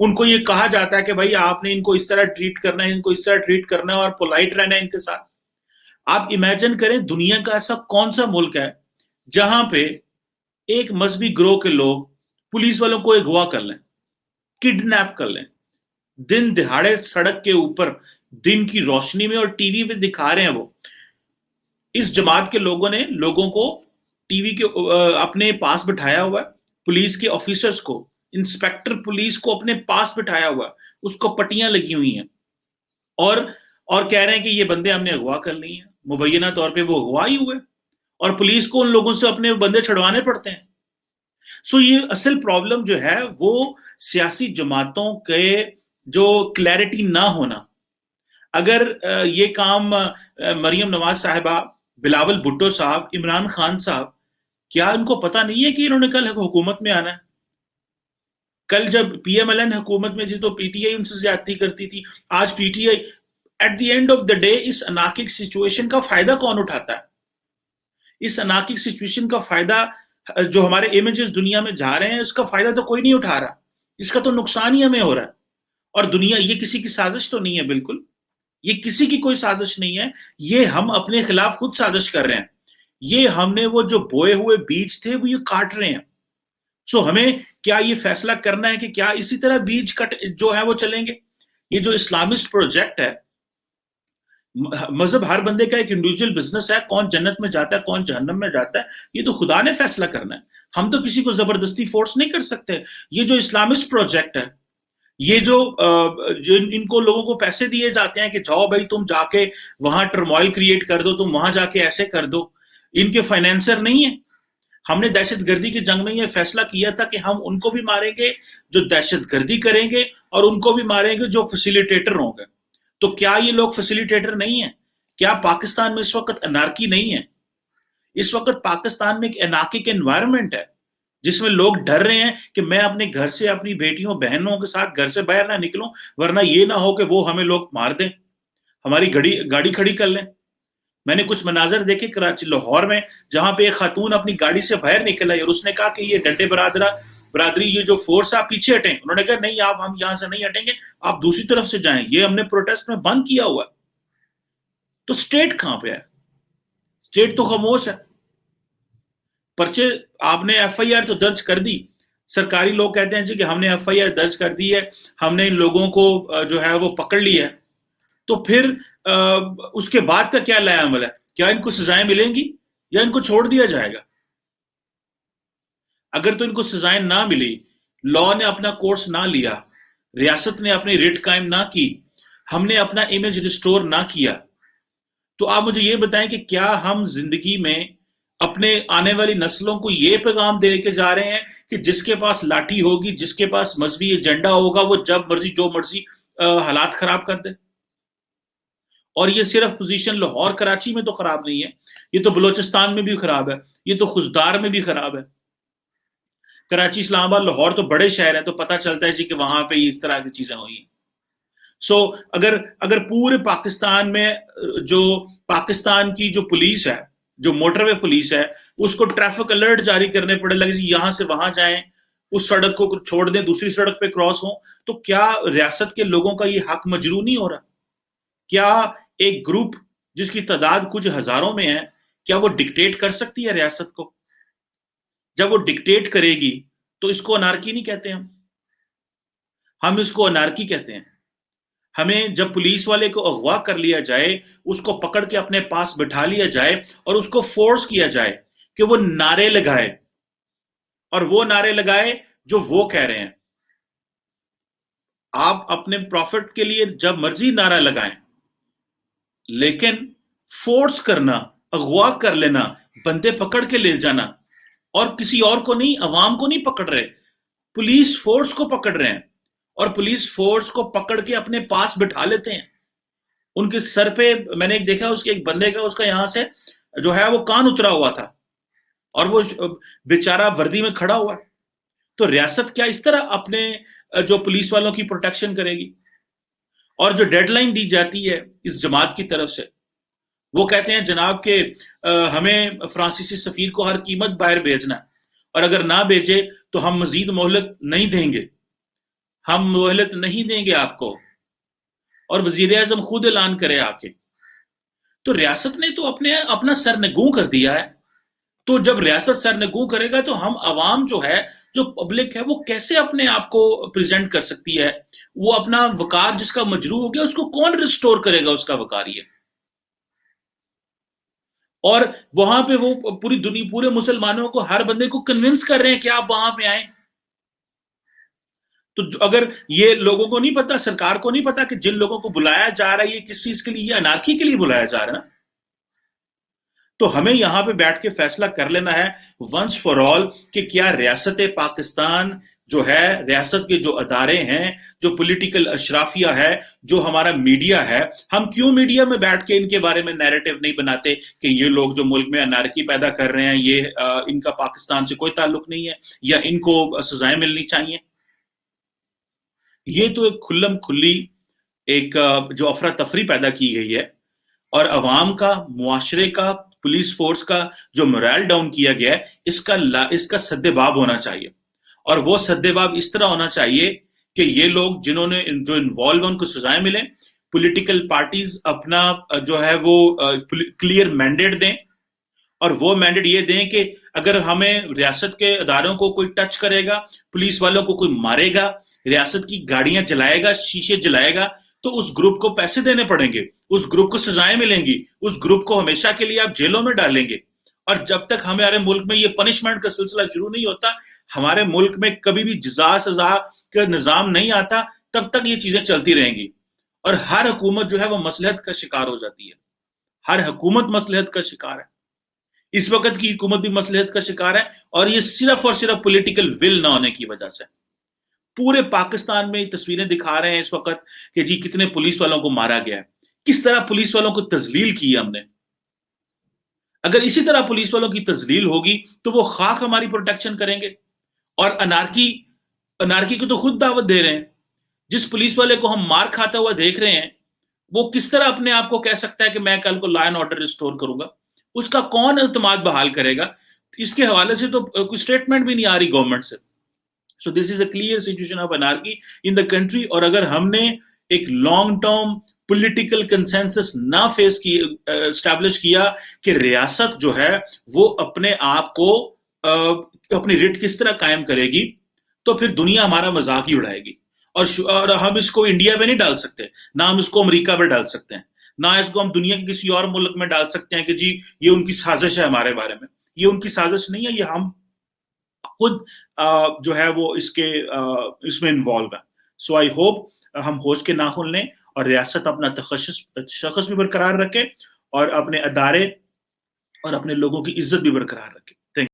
ان کو یہ کہا جاتا ہے کہ بھائی آپ نے ان کو اس طرح ٹریٹ کرنا ہے، ان کو اس طرح ٹریٹ کرنا ہے اور پولائٹ رہنا ہے ان کے ساتھ. آپ امیجن کریں دنیا کا ایسا کون سا ملک ہے جہاں پہ ایک مذہبی گروہ کے لوگ پولیس والوں کو اغوا کر لیں، کڈنیپ کر لیں، دن دہاڑے سڑک کے اوپر دن کی روشنی میں اور ٹی وی پہ دکھا رہے ہیں. وہ اس جماعت کے لوگوں نے لوگوں کو ٹی وی کے اپنے پاس بٹھایا ہوا ہے، پولیس کے آفیسرز کو، انسپیکٹر پولیس کو اپنے پاس بٹھایا ہوا ہے، اس کو پٹیاں لگی ہوئی ہیں اور کہہ رہے ہیں کہ یہ بندے ہم نے اغوا کر لی ہیں. مبینہ طور پہ وہ اغوا ہی ہوئے اور پولیس کو ان لوگوں سے اپنے بندے چھڑوانے پڑتے ہیں. سو یہ اصل پرابلم جو ہے وہ سیاسی جماعتوں کے جو کلیئرٹی نہ ہونا. اگر یہ کام مریم نواز صاحبہ، بلاول بھٹو صاحب، عمران خان صاحب، کیا ان کو پتا نہیں ہے کہ انہوں نے کل حکومت میں آنا ہے؟ کل جب پی ایم ایل این حکومت میں تھی تو پی ٹی آئی ان سے زیادتی کرتی تھی. آج P T I at the end of the day اس انارکک سچویشن کا فائدہ کون اٹھاتا ہے؟ اس انارکک سچویشن کا فائدہ جو ہمارے امیجز دنیا میں جا رہے ہیں اس کا فائدہ تو کوئی نہیں اٹھا رہا، اس کا تو نقصان ہی ہمیں ہو رہا ہے. اور دنیا یہ کسی کی سازش تو نہیں ہے، بالکل یہ کسی کی کوئی سازش نہیں ہے، یہ ہم اپنے خلاف خود سازش کر رہے ہیں. یہ ہم نے وہ جو بوئے ہوئے بیج تھے وہ یہ کاٹ رہے ہیں. سو ہمیں کیا یہ فیصلہ کرنا ہے کہ کیا اسی طرح بیج کٹ جو ہے وہ چلیں گے؟ یہ جو اسلامسٹ پروجیکٹ ہے، مذہب ہر بندے کا ایک انڈیویجول بزنس ہے، کون جنت میں جاتا ہے کون جہنم میں جاتا ہے یہ تو خدا نے فیصلہ کرنا ہے. ہم تو کسی کو زبردستی فورس نہیں کر سکتے. یہ جو اسلامسٹ پروجیکٹ ہے، یہ جو ان کو لوگوں کو پیسے دیے جاتے ہیں کہ جاؤ بھائی تم جا کے وہاں ٹرموائل کریٹ کر دو، تم وہاں جا کے ایسے کر دو، ان کے فائنینسر نہیں ہیں. ہم نے دہشت گردی کی جنگ میں یہ فیصلہ کیا تھا کہ ہم ان کو بھی ماریں گے جو دہشت گردی کریں گے اور ان کو بھی ماریں گے جو فیسیلیٹیٹر ہوں گے. تو کیا یہ لوگ فیسیلیٹیٹر نہیں ہیں؟ کیا پاکستان میں اس وقت انارکی نہیں ہے؟ اس وقت پاکستان میں ایک انارکک انوائرمنٹ ہے جس میں لوگ ڈر رہے ہیں کہ میں اپنے گھر سے اپنی بیٹیوں بہنوں کے ساتھ گھر سے باہر نہ نکلوں ورنہ یہ نہ ہو کہ وہ ہمیں لوگ مار دیں، ہماری گاڑی کھڑی کر لیں. میں نے کچھ مناظر دیکھے کراچی لاہور میں جہاں پہ ایک خاتون اپنی گاڑی سے باہر نکل آئی اور اس نے کہا کہ یہ ڈنڈے برادری یہ جو فورس آپ پیچھے ہٹیں. انہوں نے کہا نہیں آپ ہم یہاں سے نہیں ہٹیں گے، آپ دوسری طرف سے جائیں، یہ ہم نے پروٹیسٹ میں بند کیا ہوا. تو سٹیٹ کہاں پہ ہے؟ سٹیٹ تو خاموش ہے. پرچے آپ نے ایف آئی آر تو درج کر دی، سرکاری لوگ کہتے ہیں جی کہ ہم نے ایف آئی آر درج کر دی ہے، ہم نے ان لوگوں کو جو ہے وہ پکڑ لیا ہے. تو پھر اس کے بعد کا کیا لائے عمل ہے؟ کیا ان کو سزائیں ملیں گی یا ان کو چھوڑ دیا جائے گا؟ اگر تو ان کو سزائیں نہ ملی، لا نے اپنا کورس نہ لیا، ریاست نے اپنی ریٹ قائم نہ کی، ہم نے اپنا امیج ریسٹور نہ کیا، تو آپ مجھے یہ بتائیں کہ کیا ہم زندگی میں اپنے آنے والی نسلوں کو یہ پیغام دے کے جا رہے ہیں کہ جس کے پاس لاٹھی ہوگی، جس کے پاس مذہبی ایجنڈا ہوگا، وہ جب مرضی جو مرضی حالات خراب کر دے؟ اور یہ صرف پوزیشن لاہور کراچی میں تو خراب نہیں ہے، یہ تو بلوچستان میں بھی خراب ہے، یہ تو خوزدار میں بھی خراب ہے. کراچی، اسلام آباد، لاہور تو بڑے شہر ہیں تو پتہ چلتا ہے جی کہ وہاں پہ اس طرح کی چیزیں ہوئی ہیں. سو اگر پورے پاکستان میں جو پاکستان کی جو پولیس ہے، جو موٹر وے پولیس ہے، اس کو ٹریفک الرٹ جاری کرنے پڑے لگے جی یہاں سے وہاں جائیں، اس سڑک کو چھوڑ دیں دوسری سڑک پہ کراس ہوں، تو کیا ریاست کے لوگوں کا یہ حق مجروح نہیں ہو رہا؟ کیا ایک گروپ جس کی تعداد کچھ ہزاروں میں ہے کیا وہ ڈکٹیٹ کر سکتی ہے ریاست کو؟ جب وہ ڈکٹیٹ کرے گی تو اس کو انارکی نہیں کہتے ہم اس کو انارکی کہتے ہیں. ہمیں جب پولیس والے کو اغوا کر لیا جائے، اس کو پکڑ کے اپنے پاس بٹھا لیا جائے اور اس کو فورس کیا جائے کہ وہ نعرے لگائے، اور وہ نعرے لگائے جو وہ کہہ رہے ہیں. آپ اپنے پروفٹ کے لیے جب مرضی نعرہ لگائیں، لیکن فورس کرنا، اغوا کر لینا، بندے پکڑ کے لے جانا، اور کسی اور کو نہیں، عوام کو نہیں پکڑ رہے، پولیس فورس کو پکڑ رہے ہیں، اور پولیس فورس کو پکڑ کے اپنے پاس بٹھا لیتے ہیں. ان کے سر پہ میں نے دیکھا اس کے ایک بندے کا، اس کا یہاں سے جو ہے وہ کان اترا ہوا تھا اور وہ بیچارہ وردی میں کھڑا ہوا. تو ریاست کیا اس طرح اپنے جو پولیس والوں کی پروٹیکشن کرے گی؟ اور جو ڈیڈ لائن دی جاتی ہے اس جماعت کی طرف سے، وہ کہتے ہیں جناب کہ ہمیں فرانسیسی سفیر کو ہر قیمت باہر بھیجنا ہے، اور اگر نہ بھیجے تو ہم مزید مہلت نہیں دیں گے. ہم مہلت نہیں دیں گے آپ کو، اور وزیر اعظم خود اعلان کرے آ کے. تو ریاست نے تو اپنا سرنگوں کر دیا ہے. تو جب ریاست سرنگوں کرے گا تو ہم عوام جو ہے، جو پبلک ہے، وہ کیسے اپنے آپ کو پریزنٹ کر سکتی ہے؟ وہ اپنا وقار جس کا مجروح ہو گیا اس کو کون ریسٹور کرے گا اس کا وقار یہ؟ اور وہاں پہ وہ پوری دنیا، پورے مسلمانوں کو، ہر بندے کو کنونس کر رہے ہیں کہ آپ وہاں پہ آئیں. تو اگر یہ لوگوں کو نہیں پتا، سرکار کو نہیں پتا کہ جن لوگوں کو بلایا جا رہا ہے یہ کس چیز کے لیے، یہ انارکی کے لیے بلایا جا رہا ہے نا. تو ہمیں یہاں پہ بیٹھ کے فیصلہ کر لینا ہے ونس فار آل کہ کیا ریاست پاکستان جو ہے، ریاست کے جو ادارے ہیں، جو پولیٹیکل اشرافیہ ہے، جو ہمارا میڈیا ہے، ہم کیوں میڈیا میں بیٹھ کے ان کے بارے میں نیریٹو نہیں بناتے کہ یہ لوگ جو ملک میں انارکی پیدا کر رہے ہیں یہ ان کا پاکستان سے کوئی تعلق نہیں ہے یا ان کو سزائیں ملنی چاہیے. یہ تو ایک کھلم کھلی ایک جو افراتفری پیدا کی گئی ہے، اور عوام کا، معاشرے کا، پولیس فورس کا جو morale ڈاؤن کیا گیا ہے، اس کا سدباب ہونا چاہیے. اور وہ سدباب اس طرح ہونا چاہیے کہ یہ لوگ جنہوں نے جو انوالو ہیں ان کو سزائیں ملیں. پولیٹیکل پارٹیز اپنا جو ہے وہ کلیئر مینڈیٹ دیں، اور وہ مینڈیٹ یہ دیں کہ اگر ہمیں ریاست کے اداروں کو کوئی ٹچ کرے گا، پولیس والوں کو کوئی مارے گا، ریاست کی گاڑیاں جلائے گا، شیشے جلائے گا، تو اس گروپ کو پیسے دینے پڑیں گے، اس گروپ کو سزائیں ملیں گی، اس گروپ کو ہمیشہ کے لیے آپ جیلوں میں ڈالیں گے. اور جب تک ہمارے ملک میں یہ پنشمنٹ کا سلسلہ شروع نہیں ہوتا، ہمارے ملک میں کبھی بھی جزا سزا کا نظام نہیں آتا، تب تک یہ چیزیں چلتی رہیں گی. اور ہر حکومت جو ہے وہ مصلحت کا شکار ہو جاتی ہے. ہر حکومت مصلحت کا شکار ہے. اس وقت کی حکومت بھی مصلحت کا شکار ہے، اور یہ صرف اور صرف پولیٹیکل ول نہ ہونے کی وجہ سے. پورے پاکستان میں تصویریں دکھا رہے ہیں اس وقت کہ جی کتنے پولیس والوں کو مارا گیا ہے، کس طرح پولیس والوں کو تذلیل کی ہے ہم نے. اگر اسی طرح پولیس والوں کی تذلیل ہوگی تو وہ خاک ہماری پروٹیکشن کریں گے. اور انارکی کو تو خود دعوت دے رہے ہیں. جس پولیس والے کو ہم مار کھاتا ہوا دیکھ رہے ہیں، وہ کس طرح اپنے آپ کو کہہ سکتا ہے کہ میں کل کو لا اینڈ آرڈر ریسٹور کروں گا؟ اس کا کون اعتماد بحال کرے گا؟ اس کے حوالے سے تو کوئی اسٹیٹمنٹ بھی نہیں آ رہی گورنمنٹ سے. So this is a clear situation of anarchy in the country. اور اگر ہم نے ایک لانگ ٹرم پولیٹیکل کنسنسس نہ فیس کی اسٹیبلش کیا کہ ریاست جو ہے وہ اپنے آپ کو اپنی ریٹ کس طرح قائم کرے گی، تو پھر دنیا ہمارا مذاق ہی اڑائے گی. اور ہم اس کو انڈیا پہ نہیں ڈال سکتے، نہ ہم اس کو امریکہ پہ ڈال سکتے ہیں، نہ اس کو ہم دنیا کے کسی اور ملک میں ڈال سکتے ہیں کہ جی یہ ان کی سازش ہے ہمارے بارے میں. یہ ان کی سازش نہیں ہے، یہ ہم خود جو ہے وہ اس میں انوالو ہے. سو آئی ہوپ ہم ہوش کے ناخن لیں، اور ریاست اپنا شخص بھی برقرار رکھے، اور اپنے ادارے اور اپنے لوگوں کی عزت بھی برقرار رکھے.